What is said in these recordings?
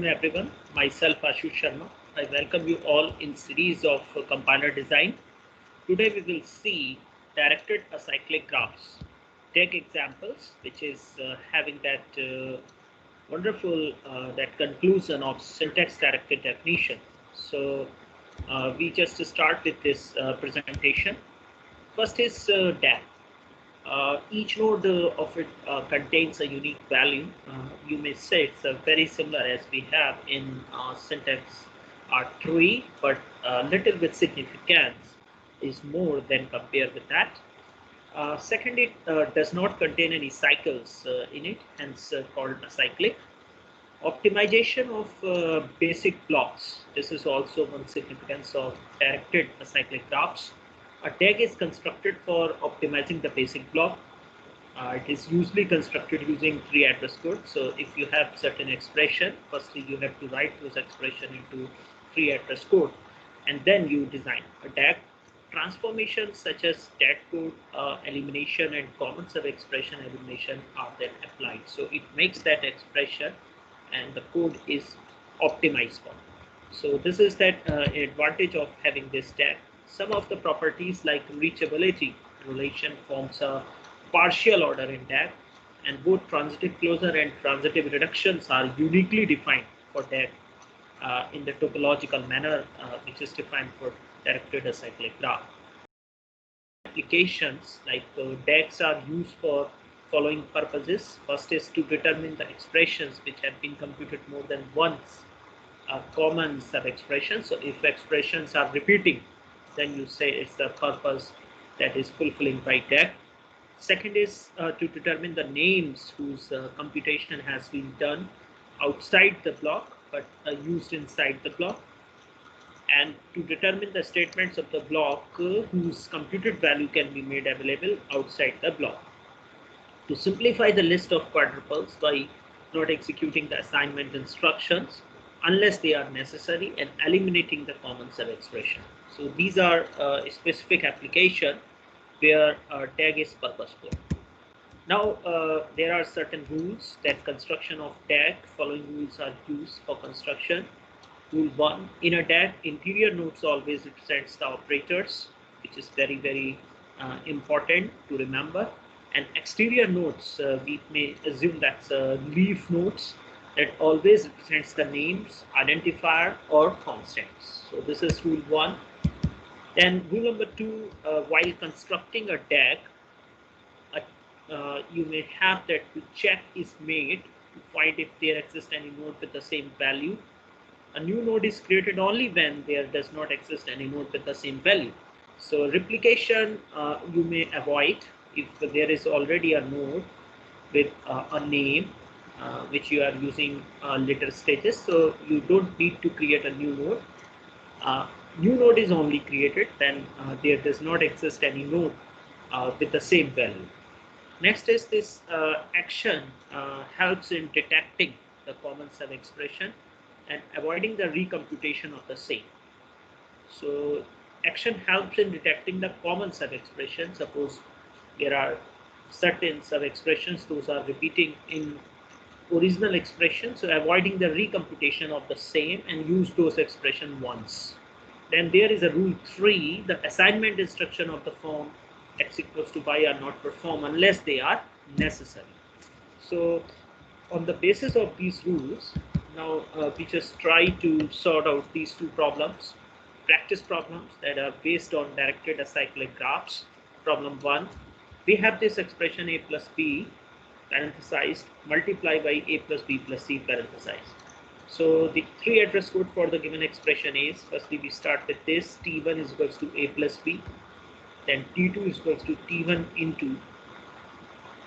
Everyone, myself Ashish Sharma. I welcome you all in series of compiler design. Today we will see directed acyclic graphs. Take examples, which is having that wonderful that conclusion of syntax directed definition. So we just start with this presentation. First is DAG. Each node of it contains a unique value. You may say it's very similar as we have in syntax tree, but a little bit significance is more than compared with that. Second, it does not contain any cycles in it, hence called acyclic. Optimization of basic blocks. This is also one significance of directed acyclic graphs. A tag is constructed for optimizing the basic block. It is usually constructed using three address code. So if you have certain expression, firstly you have to write those expression into three address code, and then you design a tag. Transformations such as stat code elimination and common sub expression elimination are then applied. So it makes that expression and the code is optimized for. So this is that advantage of having this tag. Some of the properties like reachability relation forms a partial order in DAG, and both transitive closure and transitive reductions are uniquely defined for DAG in the topological manner which is defined for directed acyclic graph. Applications like DAGs are used for following purposes. First is to determine the expressions which have been computed more than once, a common sub-expression. So if expressions are repeating, then you say it's the purpose that is fulfilling by DAG. Second is to determine the names whose computation has been done outside the block but used inside the block, and to determine the statements of the block whose computed value can be made available outside the block. To simplify the list of quadruples by not executing the assignment instructions unless they are necessary and eliminating the common sub expression. So these are specific application where tag is purposeful. Now there are certain rules that construction of tag. Following rules are used for construction. Rule 1: in a DAG, interior nodes always represents the operators, which is very important to remember. And exterior nodes, we may assume that's leaf nodes that always represents the names, identifier, or constants. So this is rule 1. Then rule number 2: while constructing a DAG, you may have that the check is made to find if there exists any node with the same value. A new node is created only when there does not exist any node with the same value. So replication you may avoid if there is already a node with a name which you are using later stages. So you don't need to create a new node. New node is only created when there does not exist any node with the same value. Next is this action helps in detecting the common sub expression and avoiding the recomputation of the same. So action helps in detecting the common sub expression. Suppose there are certain sub expressions, those are repeating in original expression, so avoiding the recomputation of the same and use those expression once. Then there is a rule 3: the assignment instruction of the form x equals to y are not performed unless they are necessary. So on the basis of these rules, now we just try to sort out these two problems, practice problems that are based on directed acyclic graphs. Problem 1: we have this expression a plus b parenthesized multiplied by a plus b plus c parenthesized. So the three address code for the given expression is, firstly we start with this: t1 is equals to a plus b, then t2 is equals to t1 into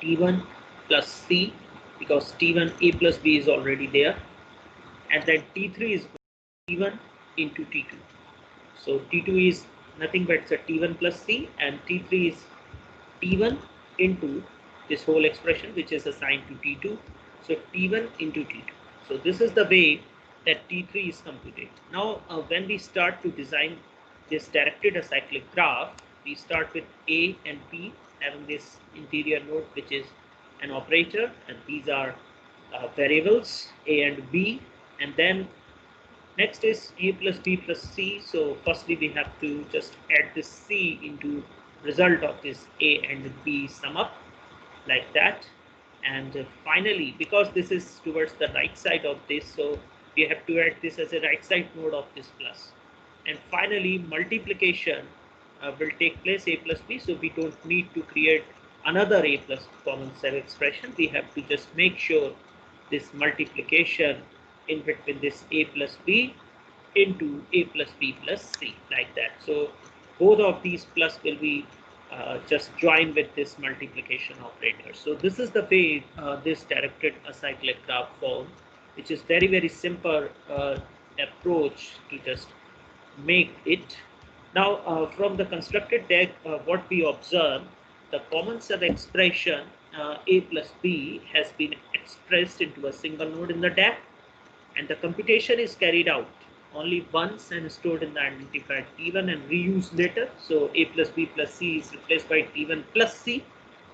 t1 plus c, because t1 a plus b is already there, and then t3 is t1 into t2. So t2 is nothing but it's a t1 plus c, and t3 is t1 into this whole expression which is assigned to t2. So t1 into t2. So this is the way that t3 is computed. Now when we start to design this directed acyclic graph, we start with a and b having this interior node which is an operator, and these are variables a and b, And then next is a plus b plus c. So firstly we have to just add this c into result of this a and b sum up, like that. And finally, because this is towards the right side of this, so we have to add this as a right side node of this plus. And finally, multiplication will take place a plus b, so we don't need to create another a plus common set expression. We have to just make sure this multiplication in between this a plus b into a plus b plus c, like that. So both of these plus will be just join with this multiplication operator. So this is the way this directed acyclic graph form, which is very simple approach to just make it. Now from the constructed deck, what we observe, the common sub expression a plus b has been expressed into a single node in the deck, and the computation is carried out only once and stored in the identifier T1 and reused later. So a plus b plus c is replaced by T1 plus c,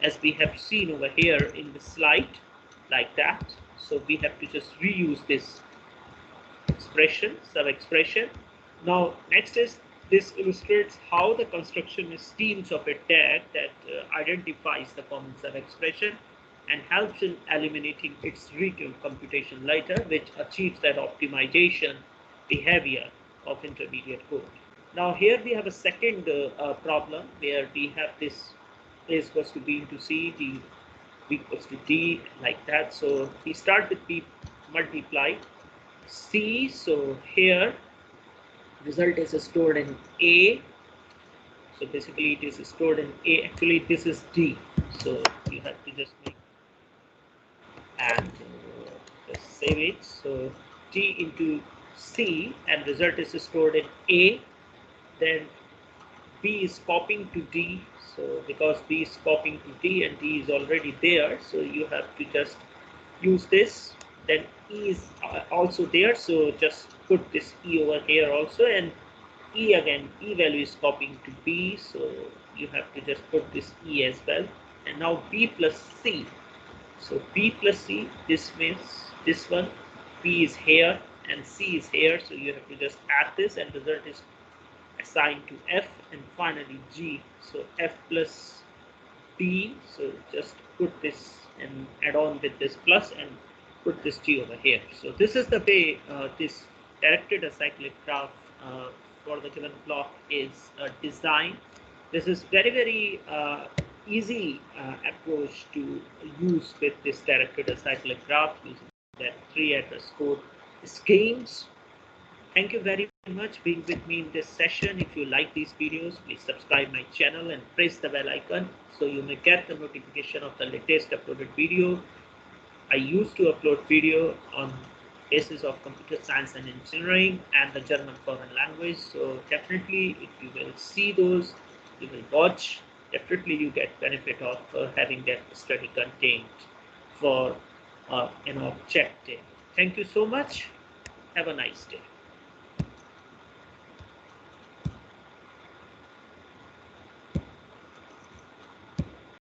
as we have seen over here in the slide, like that. So we have to just reuse this expression, sub-expression. Now next is, this illustrates how the construction schemes of a tag that identifies the common sub-expression and helps in eliminating its recurrent computation later, which achieves that optimization behavior of intermediate code. Now here we have a second problem where we have this a equals to b into c, d b equals to d, like that. So we start with b multiplied c. So here result is stored in a. So basically it is stored in a. Actually this is d. So you have to just make and just save it. So d into c, and result is stored in a. Then b is copying to d. So because b is copying to d and d is already there, so you have to just use this. Then e is also there, so just put this e over here also, and e again, e value is copying to b, so you have to just put this e as well. And now b plus c. So b plus c, this means this one, b is here and c is here, so you have to just add this, and result is assigned to f. And finally g, so f plus b, so just put this and add on with this plus and put this g over here. So this is the way this directed acyclic graph for the given block is designed. This is very easy approach to use with this directed acyclic graph using that 3 address code schemes. Thank you very much being with me in this session. If you like these videos, please subscribe my channel and press the bell icon so you may get the notification of the latest uploaded video. I used to upload video on basis of computer science and engineering and the German foreign language. So definitely if you will see those, you will watch, definitely you get benefit of having that study content for an objective. Thank you so much. Have a nice day.